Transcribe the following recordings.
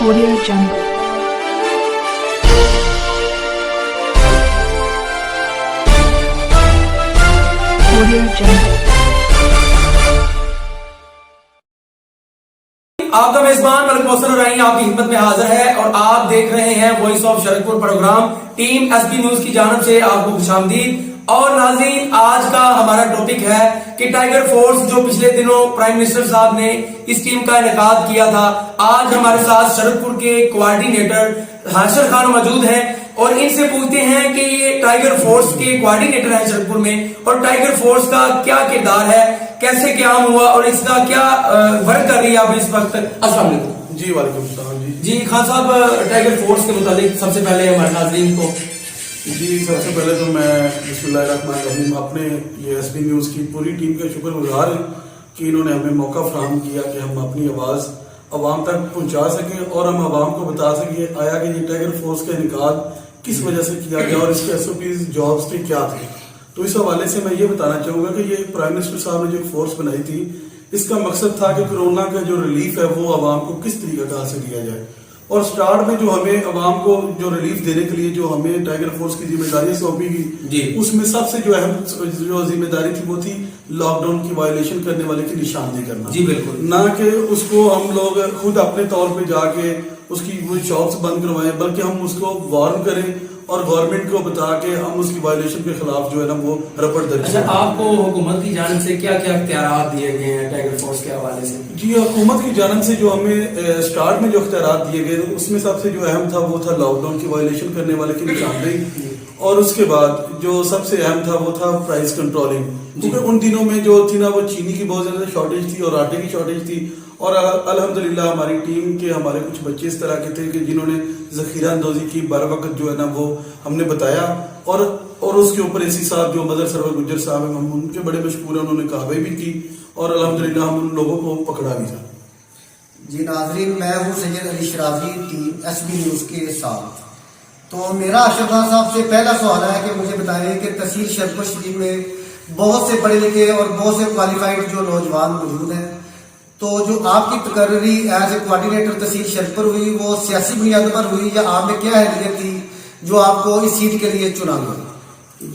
Audio Jungle. Audio Jungle. आपका मेजबान मलिक मोहसिन राही आपकी खिदमत में हाजिर है और आप देख रहे हैं voice of Sharakpur programme. Team SB news की जानिब से आपको खुशामदीद। और नाज़रीन, आज का हमारा टॉपिक है कि टाइगर फोर्स जो पिछले दिनों प्राइम मिनिस्टर साहब ने इस टीम का इनेकाद किया था, आज हमारे साथ शरकपुर के कोऑर्डिनेटर हाशिर खान मौजूद हैं और इनसे पूछते हैं कि ये टाइगर फोर्स के कोऑर्डिनेटर हैं शरकपुर में और टाइगर फोर्स का क्या किरदार है, कैसे क्याम हुआ और इसका क्या वर्क कर रही है आप इस वक्त। अस्सलाम वालेकुम। जी वालेकुम सलाम। जी खान साहब, टाइगर फोर्स के मुतालिक सबसे पहले हमारे नाज़रीन को जी सबसे पहले तो मैं बिस्मिल्लाहिर्रहमानिर्रहीम अपने ये एसबी न्यूज़ की पूरी टीम का शुक्रगुजार हूँ कि इन्होंने हमें मौका फराहम किया कि हम अपनी आवाज़ आवाम तक पहुँचा सकें और हम आवाम को बता सकें आया कि ये टाइगर फोर्स का इनेकाद किस वजह से किया गया और इसके एसओपीज जॉब्स के क्या थे। तो इस हवाले से मैं ये बताना चाहूँगा कि ये प्राइम मिनिस्टर साहब ने जो फोर्स बनाई थी, इसका मकसद था कि कोरोना का जो रिलीफ है वो आवाम को किस तरीका से दिया जाए। और स्टार्ट में जो हमें आवाम को जो रिलीफ देने के लिए जो हमें टाइगर फोर्स की जिम्मेदारी सौंपी गई, उसमें सबसे जो अहम जो जिम्मेदारी थी वो थी लॉकडाउन की वायलेशन करने वाले की निशानदेही करना। जी बिल्कुल। ना कि उसको हम लोग खुद अपने तौर पे जाके उसकी वो शॉप्स बंद करवाएं, बल्कि हम उसको वार्न करें और गवर्नमेंट को बता के हम उसकी वायलेशन के खिलाफ जो है ना वो रपट दर्ज। अच्छा, आपको हुकूमत की जानिब से क्या क्या इख्तियार दिए गए हैं टाइगर फोर्स के हवाले से? जी हुकूमत की जानिब से जो हमें स्टार्ट में जो इख्तियार दिए गए उसमें सबसे जो अहम था वो था लॉकडाउन की वायलेशन करने वाले की निशानदेही और उसके बाद जो सबसे अहम था वो था प्राइस कंट्रोलिंग, क्योंकि उन दिनों में जो थी ना वो चीनी की बहुत ज्यादा शॉर्टेज थी और आटे की शॉर्टेज थी। और अल्हम्दुलिल्लाह हमारी टीम के हमारे कुछ बच्चे इस तरह के थे कि जिन्होंने जखीरा अंदोजी की बर वक्त जो है ना वो हमने बताया और उसके ऊपर एसी साहब जो मदर सरवर गुज्जर साहब हैं, हम उनके बड़े मशहूर हैं, उन्होंने कार्रवाई भी की और अल्हम्दुलिल्लाह हम उन लोगों को पकड़ा भी था। जी नाजरीन, मैं हूँ Syed Ali शराजी, team SB news के साथ। तो मेरा अशरफ खान साहब से पहला सवाल है कि मुझे बताएं कि तहसील शरकपुर शरीफ में बहुत से पढ़े लिखे और बहुत से क्वालिफाइड जो नौजवान मौजूद हैं, तो जो आपकी तकर्री एज ए कोऑर्डिनेटर तहसील शरकपुर हुई वो सियासी बुनियाद पर हुई या आप में क्या हैसियत थी जो आपको इस सीट के लिए चुना गया?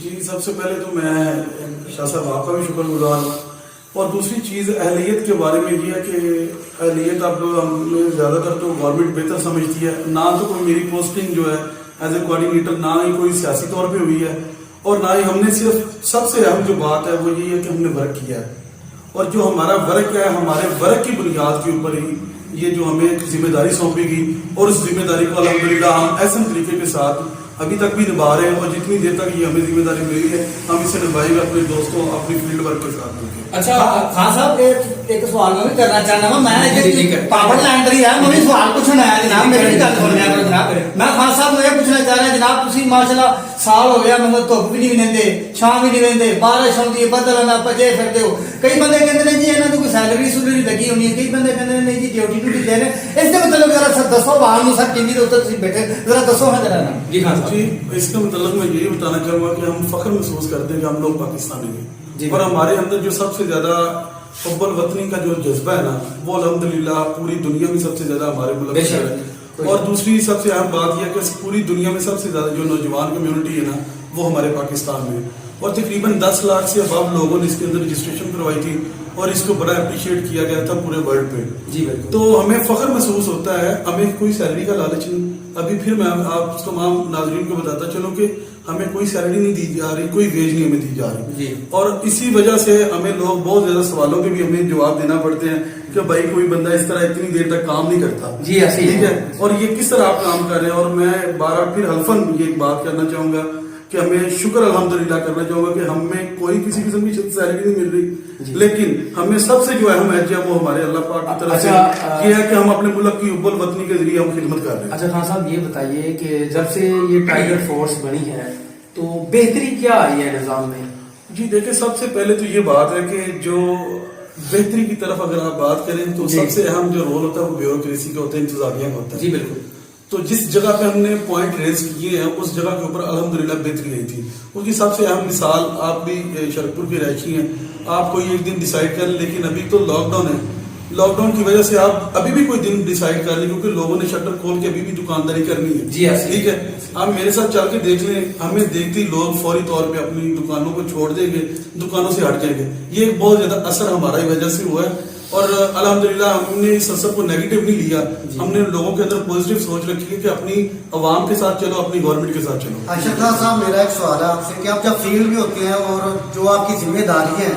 जी सबसे पहले तो मैं शाह साहब आपका भी शुक्रगुजार हूँ और दूसरी चीज़ अहलियत के बारे में ये है कि अहलियत अब हमें ज़्यादातर तो गवर्नमेंट बेहतर समझती है। ना तो कोई मेरी पोस्टिंग जो है एज ए कोऑर्डिनेटर ना ही कोई सियासी तौर पे हुई है और ना ही हमने सिर्फ सबसे अहम जो बात है वो यही है कि हमने वर्क किया है और जो हमारा वर्क है हमारे वर्क की बुनियाद के ऊपर ही ये जो हमें जिम्मेदारी सौंपी गई और उस जिम्मेदारी को अल्हम्दुलिल्लाह हम ऐसे तरीके के साथ अभी तक भी निभा रहे हैं और जितनी देर तक ये हमें जिम्मेदारी मिली है हम इसे निभाएंगे अपने दोस्तों अपनी फील्ड वर्क के साथ मिलकर। अच्छा खान साहब, एक सवाल मैं भी करना चाहना हूं। मैं पावर लैंडर ही है, मैं भी सवाल पूछना है जनाब, मेरी भी गल सुनने करो जनाब। मैं खान साहब मैं पूछना चाह रहा जनाब, तुसी माशाल्लाह साल हो गया मतलब धुप भी नहीं लेंदे, छां भी नहीं लेंदे, बारिश आउंदी है, बदल आंदा, भजे फिरदे हो। कई बंदे कहंदे ने जी इन्हां दी कोई सैलरी सुलरी लगी होनी है, कई बंदे कहंदे ने जी ड्यूटी ड्यूटी दे रहे। इसके मतलब जरा सर दसो आवाम नूं, सर टीवी दे उत्ते तुसी बैठे जरा दसो हां जरा ना। जी खान साहब जी इसका मतलब मैं यही बताना चाहूँगा कि हम फख्र महसूस करते हैं कि हम लोग पाकिस्तानी हैं और हमारे अंदर जो सबसे ज्यादा हुब्बुल वतनी का जो जज्बा है ना वो अल्हम्दुलिल्लाह पूरी दुनिया में सबसे ज्यादा हमारे मुल्क में है। और दूसरी सबसे अहम बात यह कि पूरी दुनिया में सबसे ज्यादा जो नौजवान कम्युनिटी है ना वो हमारे पाकिस्तान में और तकरीबन 10 लाख से अब लोगों ने इसके अंदर रजिस्ट्रेशन करवाई थी और इसको बड़ा अप्रिशिएट किया गया था पूरे वर्ल्ड पे। जी बिल्कुल। तो हमें फख्र महसूस होता है, हमें कोई सैलरी का लालच नहीं। अभी फिर मैं आप तमाम नाजरीन को बताता चलूं कि हमें कोई सैलरी नहीं दी जा रही, कोई वेज नहीं हमें दी जा रही और इसी वजह से हमें लोग बहुत ज्यादा सवालों के भी हमें जवाब देना पड़ते हैं कि भाई कोई बंदा इस तरह इतनी देर तक काम नहीं करता। जी ऐसे ठीक है, और ये किस तरह आप काम कर रहे हैं। और मैं बार फिर हल्फन ये एक बात करना चाहूंगा कि हमें शुक्र अल्हम्दुलिल्लाह करना चाहूंगा कि हमें कोई किसी किस्म की सैलरी नहीं मिल रही, लेकिन हमें सबसे जो अहम है वो हमारे अल्लाह पाक की तरफ से ये है कि हम अपने मुल्क की हुब्बुल वतनी के जरिए हम खिदमत कर रहे हैं। अच्छा खान साहब, ये बताइए कि जब से ये टाइगर फोर्स बनी है तो बेहतरी क्या आई है निजाम में? जी देखिए, सबसे पहले तो ये बात है कि जो बेहतरी की तरफ अगर आप बात करें तो सबसे अहम जो रोल होता है वो ब्यूरोक्रेसी का होता है, इंतजामिया का होता है। जी बिल्कुल। तो जिस जगह पे हमने पॉइंट रेज किए हैं उस जगह के ऊपर अल्हम्दुलिल्लाह बेहतरी आई थी। उसकी सबसे अहम मिसाल, आप भी शरकपुर के रहशी हैं, आप कोई एक दिन डिसाइड कर, लेकिन अभी तो लॉकडाउन है लॉक डाउन की वजह से आप अभी भी कोई दिन डिसाइड कर लें, क्योंकि लोगों ने शटर खोल के अभी भी दुकानदारी करनी है। जी, ऐसे। ठीक है, आप मेरे साथ चल के देख लें, हमें देखते ही लोग फौरी तौर पे अपनी दुकानों को छोड़ देंगे, दुकानों से हट जाएंगे। ये एक बहुत ज्यादा असर हमारा ही वजह से हुआ है, और अल्हम्दुलिल्लाह हमने इस असर को नेगेटिव नहीं लिया। हमने लोगों के अंदर पॉजिटिव सोच रखी है कि अपनी आवाम के साथ चलो, अपनी गवर्नमेंट के साथ चलो। अशरफ खान साहब, मेरा एक सवाल है आपसे कि आप जब फील्ड में होते हैं और जो आपकी जिम्मेदारी है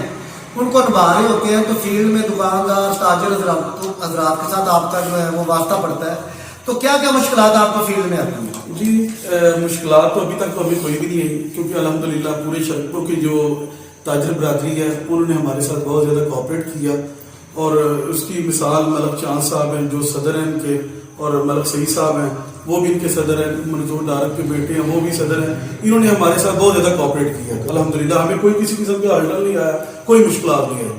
उनको निभा रहे होते हैं, तो फील्ड में दुकानदार ताजर हजरात के साथ आपका जो है वो वास्ता पड़ता है, तो क्या क्या मुश्किलात आपको फील्ड में आती हैं? जी, मुश्किलात तो अभी तक तो हमें कोई भी नहीं आई, क्योंकि अल्हम्दुलिल्लाह पूरे शरकपुर की जो ताजर बरादरी है उन्होंने हमारे साथ बहुत ज़्यादा कोऑपरेट किया। और उसकी मिसाल मलक चांद साहब हैं जो सदर हैं इनके, और मलक सईद साहब हैं वो भी इनके सदर हैं, मंजूर डारक के बेटे हैं वो भी सदर हैं। इन्होंने हमारे साथ बहुत ज़्यादा कोऑपरेट किया। अल्हम्दुलिल्लाह हमें कोई किसी किस्म का हर्डल नहीं आया, कोई मुश्किलात नहीं आई।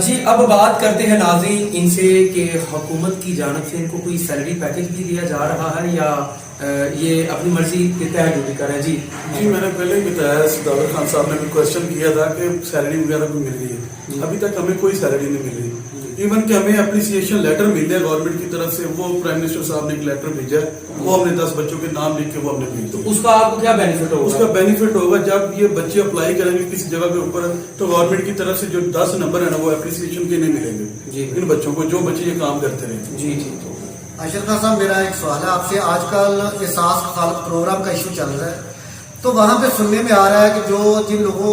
जी, अब बात करते हैं नाज़रीन इनसे कि हुकूमत की जानिब से इनको कोई सैलरी पैकेज भी दिया जा रहा है या ये अपनी मर्जी के तहत ड्यूटी कर रहे हैं? जी, मैंने पहले ही बताया, सदावर खान साहब ने भी क्वेश्चन किया था कि सैलरी वगैरह भी मिल रही है। अभी तक हमें कोई सैलरी नहीं मिल रही। इवन कि हमें अप्रिसिएशन लेटर मिल है गवर्नमेंट की तरफ से, वो प्राइम मिनिस्टर साहब ने एक लेटर भेजा है, वो हमने 10 बच्चों के नाम लिख के वो हमने भेज दिया। उसका आपको क्या बेनिफिट होगा? उसका बेनिफिट होगा जब ये बच्चे अप्लाई करेंगे किसी जगह के ऊपर, तो गवर्नमेंट की तरफ से जो 10 नंबर है ना वो अप्रिसिएशन के नहीं मिलेंगे जी। इन बच्चों को, जो बच्चे ये काम करते रहे। जी जी। तो अशरफ खान साहब, मेरा एक सवाल है आपसे। आजकल एहसास कफालत प्रोग्राम का इशू चल रहा है, तो वहाँ पे सुनने में आ रहा है कि जो जिन लोगों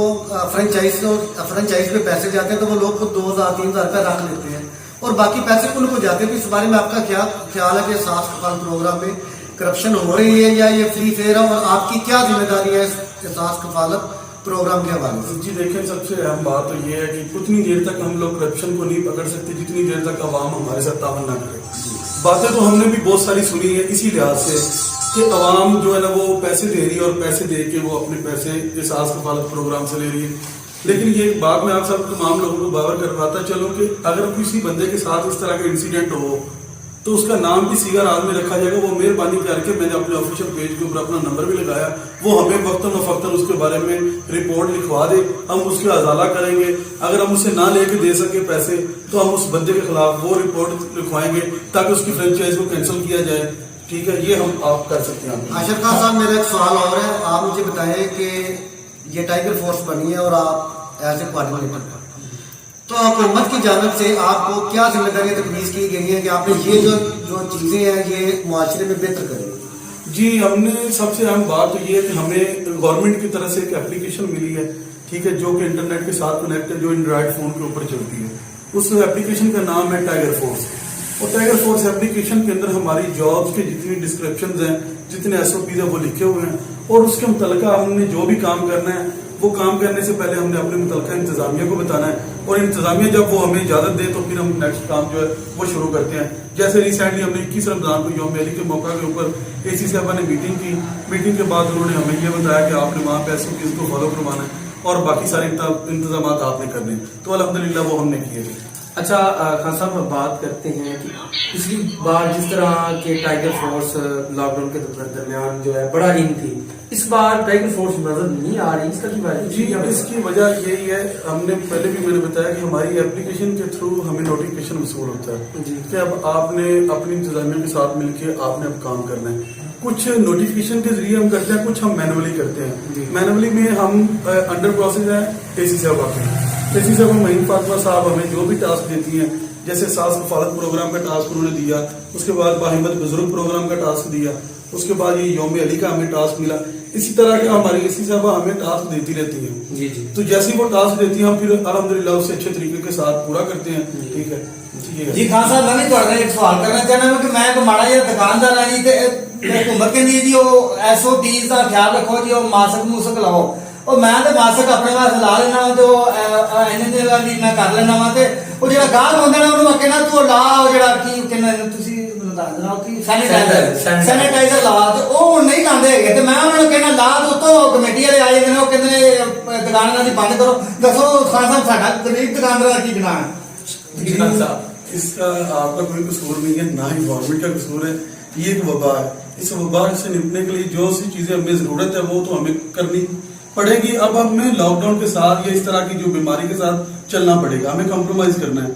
फ्रेंचाइज पे पैसे जाते हैं तो वो लोग खुद 2,000-3,000 रुपये रख लेते हैं और बाकी पैसे उनको जाते हैं। तो इस बारे में आपका क्या ख्याल है कि एहसास कफालत प्रोग्राम में करप्शन हो रही है या ये फ्री फेयर है, और आपकी क्या जिम्मेदारी है एहसास कफालत प्रोग्राम के हवाले से? जी देखें, सबसे अहम बात तो ये है कि उतनी देर तक हम लोग करप्शन को नहीं पकड़ सकते जितनी देर तक अवाम हमारे साथ तावन ना करे। बातें तो हमने भी बहुत सारी सुनी है इसी लिहाज से कि अवाम जो है ना वो पैसे दे रही है और पैसे दे के वो अपने पैसे एहसास कफालत प्रोग्राम से ले रही है। लेकिन ये बात मैं आप सब तमाम लोगों को बावर करवाता चलूं कि अगर किसी बंदे के साथ इस तरह का इंसिडेंट हो तो उसका नाम भी सीगा राज में रखा जाएगा। वो मेहरबानी करके, मैंने अपने ऑफिशियल पेज के ऊपर अपना नंबर भी लगाया, वो हमें वक्तन फक्तन उसके बारे में रिपोर्ट लिखवा दे, हम उसके अजाला करेंगे। अगर हम उसे ना लेके दे सके पैसे तो हम उस बंदे के खिलाफ वो रिपोर्ट लिखवाएंगे ताकि उसकी फ्रेंचाइज को कैंसिल किया जाए। ठीक है, ये हम आप कर सकते हैं। अशरफ खान साहब, मेरा एक सवाल और है। आप मुझे बताएं कि ये टाइगर फोर्स बनी है और आप एज ए कोऑर्डिनेटर, तो हुकूमत की जानिब से आपको क्या जिम्मेदारियां तजवीज़ की गई हैं कि आपने ये जो चीज़ें हैं ये मुआशरे में बेहतर करेंगी? जी, हमने सबसे अहम बात तो ये है कि हमें गवर्नमेंट की तरफ से एक एप्लीकेशन मिली है, ठीक है, जो कि इंटरनेट के साथ कनेक्ट है, जो एंड्रॉइड फोन के ऊपर चलती है। उस एप्लीकेशन का नाम है टाइगर फोर्स। और टाइगर फोर्स एप्लीकेशन के अंदर हमारी जॉब्स के जितनी डिस्क्रिप्शन हैं, जितने SOPs हैं वो लिखे हुए हैं, और उसके मुतलका हमने जो भी काम करना है वो काम करने से पहले हमने अपने मुतलका इंतजामिया को बताना है, और इंतजामिया जब वो हमें इजाजत दे तो फिर हम नेक्स्ट काम जो है वो शुरू करते हैं। जैसे रिसेंटली हमने 21 रमजान को यौम अली के मौका के ऊपर AC साहबा ने मीटिंग की। मीटिंग के बाद उन्होंने हमें ये बताया कि आपने वहाँ पे SOPs को फॉलो करवाना है और बाकी सारे इंतजाम आपने करने हैं, तो अल्हम्दुलिल्लाह वो हमने किए थे। अच्छा खान साहब, हम बात करते हैं कि पिछली बार जिस तरह के टाइगर फोर्स लॉकडाउन के दरमियान जो है बड़ा इन थी, इस बार टाइगर फोर्स नजर नहीं आ रही, इसका क्या वजह? जी, इसकी वजह यही है, हमने पहले भी मैंने बताया कि हमारी एप्लीकेशन के थ्रू हमें नोटिफिकेशन वसूल होता है कि अब आपने अपनी इंतजामिया के साथ मिलकर आपने अब काम करना है। कुछ नोटिफिकेशन के जरिए हम करते हैं, कुछ हम मैनुअली करते हैं। मैनुअली में हम अंडर प्रोसेस है AC साहब के। AC साहब महीन फातिमा साहब हमें जो भी टास्क देती हैं, जैसे सास कफालत प्रोग्राम का टास्क उन्होंने दिया, उसके बाद बाहिम्मत बुजुर्ग प्रोग्राम का टास्क दिया, उसके बाद ये यौम अली का हमें टास्क मिला। इसी तरह के हमारी AC साहब हमें टास्क देती रहती हैं। जी जी। तो जैसे वो टास्क देती हैं हम फिर अल्हम्दुलिल्लाह उससे अच्छे तरीके के साथ पूरा करते हैं। ठीक है जी। खान साहब, मैं भी ਤੁਹਾਡੇ ਇੱਕ ਸਵਾਲ ਕਰਨਾ ਚਾਹੁੰਦਾ ਕਿ ਮੈਂ ਇੱਕ ਮਾੜਾ ਜਿਹਾ ਦੁਕਾਨਦਾਰ ਹਾਂ ਜੀ, ਤੇ ਹੁਕੂਮਤ ਕਹਿੰਦੀ ਜੀ ਉਹ SOPs ਦਾ ਖਿਆਲ ਰੱਖੋ ਜੀ, ਉਹ ਮਾਸਕ ਮੂਸਕ ਲਾਓ। ਉਹ ਮੈਂ ਤੇ ਮਾਸਕ ਆਪਣੇ ਵਾਸਤੇ ਲਾ ਲੈਣਾ ਵਾ, ਤੇ ਉਹ ਇਹਨੇ ਦੇ ਵੀ ਮੈਂ ਕਰ ਲੈਣਾ ਵਾ, ਤੇ ਉਹ ਜਿਹੜਾ ਗਾਹਕ ਹੁੰਦਾ ਨਾ ਉਹਨੂੰ ਕਹਿਣਾ ਤੂੰ ਲਾ, ਉਹ ਜਿਹੜਾ ਕੀ ਕਹਿੰਦੇ ਤੁਸੀਂ ਮੈਨੂੰ ਦੱਸ ਦੇਣਾ ਕਿ ਸੈਨੀਟਾਈਜ਼ਰ ਲਾ, ਤੇ ਉਹ ਨਹੀਂ ਲਾਉਂਦੇ ਹੈਗੇ। ਤੇ ਮੈਂ ਉਹਨਾਂ ਨੂੰ ਕਹਿਣਾ ਲਾ, ਤੇ ਉੱਤੋਂ ਕਮੇਟੀ ਵਾਲੇ ਆ ਜਾਂਦੇ ਨੇ, ਉਹ ਕਹਿੰਦੇ ਦੁਕਾਨਾਂ ਦੀ ਬੰਦ ਕਰੋ। ਦੱਸੋ ਖਾਨ ਸਾਹਿਬ, ਸਾਡਾ ਗਰੀਬ ਦੁਕਾਨਦਾਰ ਦਾ ਕੀ ਗੁਨਾਹ ਹੈ? इसका आपका कोई कसूर नहीं है, ना ही गवर्नमेंट का कसूर है। ये एक वबा है। इस वबा से निपटने के लिए जो सी चीजें हमें जरूरत है वो तो हमें करनी पड़ेगी। अब हमें लॉकडाउन के साथ या इस तरह की जो बीमारी के साथ चलना पड़ेगा, हमें कॉम्प्रोमाइज करना है।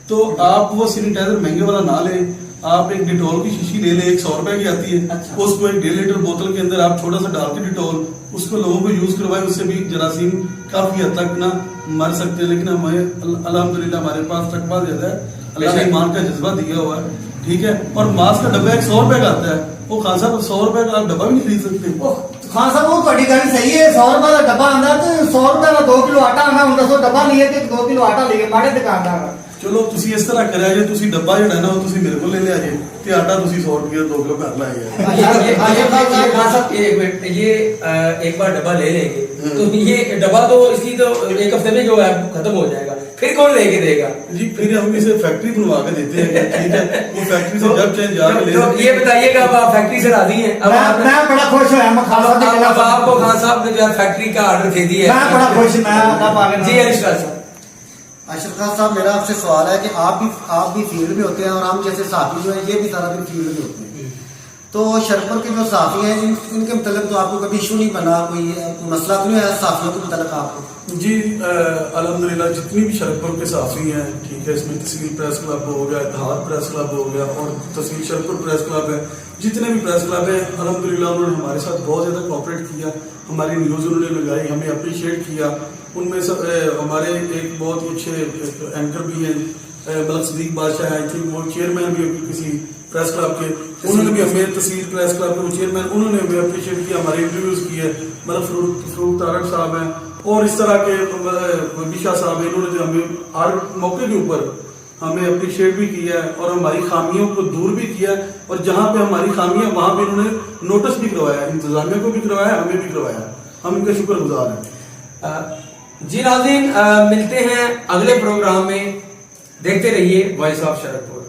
तो आप वो सैनिटाइजर महंगे वाला ना लें, आप एक डिटॉल की शीशी ले लें, 100 रुपए की आती है। अच्छा। उसको एक 1.5 लीटर बोतल के अंदर आप छोटा सा डाल के डिटॉल उसको लोगों को यूज करवाएं, उससे भी जरासीम काफी हद तक ना मर सकते हैं। लेकिन हमें अल्हम्दुलिल्लाह हमारे पास तकवा ज्यादा है, अल्लाह ने ईमान का जज्बा दिया हुआ है, ठीक है। और मास्क का डब्बा 100 रुपए का आता है, वो खान साहब 100 रुपए का आप डब्बा भी नहीं खरीद सकते। खान साहब वो ਤੁਹਾਡੀ ਗੱਲ ਸਹੀ ਹੈ 100 ਰੁਪਏ ਦਾ ਡੱਬਾ ਆਂਦਾ ਤੇ 100 ਰੁਪਏ ਦਾ 2 ਕਿਲੋ ਆਟਾ ਆਂਦਾ ਹੁਣ ਦੱਸੋ ਡੱਬਾ ਲਈਏ ਤੇ 2 ਕਿਲੋ ਆਟਾ ਲਈਏ ਮਾੜੇ ਦੁਕਾਨਦਾਰ ਚਲੋ ਤੁਸੀਂ ਇਸ ਤਰ੍ਹਾਂ ਕਰਿਆ ਜੇ ਤੁਸੀਂ ਡੱਬਾ ਜਿਹੜਾ ਨਾ ਉਹ ਤੁਸੀਂ ਮੇਰੇ ਕੋਲ ਲੈ ਲਿਆ ਜੇ ਤੇ ਆਟਾ ਤੁਸੀਂ 100 ਰੁਪਏ ਦਾ 2 ਕਿਲੋ ਘਰ ਲਾਇਆ ये खान साहब एक मिनट, ये एक बार डब्बा ले लेंगे तो ये डब्बा तो इसकी तो एक हफ्ते में जो है खत्म हो जाएगा, फिर कौन लेके देगा? जी फिर हम इसे फैक्ट्री बनवा के देते हैं, ठीक है। वो फैक्ट्री से जब चाहे जाके ले तो ये बताइएगा अब आप फैक्ट्री से राजी हैं? अब आप मैं बड़ा खुश हुआ मैं खान साहब के अब आपको खान साहब ने जो है फैक्ट्री का ऑर्डर दे दिया मैं बड़ा खुश मैं अल्लाह पाक ने जी अरशद साहब। अशरफ खान साहब मेरा आपसे सवाल है कि आप भी फील्ड में होते हैं और हम जैसे साथी जो हैं ये भी सारा दिन फील्ड में होते हैं, तो शरपुर के जो साथी हैं इनके मतलब तो आपको कभी इशू नहीं बना, कोई मसला तो नहीं है साथियों के मतलब आपको? जी अल्हम्दुलिल्लाह जितनी भी शरपुर के साफी हैं, ठीक है, इसमें तहसील प्रेस क्लब हो गया, इत्तेहाद प्रेस क्लब हो गया और तहसील शरपुर प्रेस क्लब है, जितने भी प्रेस क्लब हैं अल्हम्दुलिल्लाह उन्होंने हमारे साथ बहुत ज़्यादा कोऑपरेट किया, हमारी न्यूज़ उन्होंने लगाई, हमें अप्रिशिएट किया। उनमें सब हमारे एक बहुत ही अच्छे एंकर भी हैं मलक सदीक बादशाह, आई थिंक वो चेयरमैन भी होगी किसी प्रेस क्लब के, उन्होंने भी हमें तहसील प्रेस क्लब के चेयरमैन उन्होंने हमें अप्रिशिएट किया, हमारे इंटरव्यूज किए, मतलब फरूक तारक साहब हैं और इस तरह के विशा साहब हैं, इन्होंने जो हमें हर मौके के ऊपर हमें अप्रिशिएट भी किया है और हमारी खामियों को दूर भी किया है, और जहाँ पे हमारी खामियां वहाँ पे इन्होंने नोटिस भी करवाया, इंतजामिया को भी करवाया, हमें भी करवाया, हम इनका शुक्रगुजार हैं। जी नाज़रीन, मिलते हैं अगले प्रोग्राम में, देखते रहिए वॉइस ऑफ शरकपुर।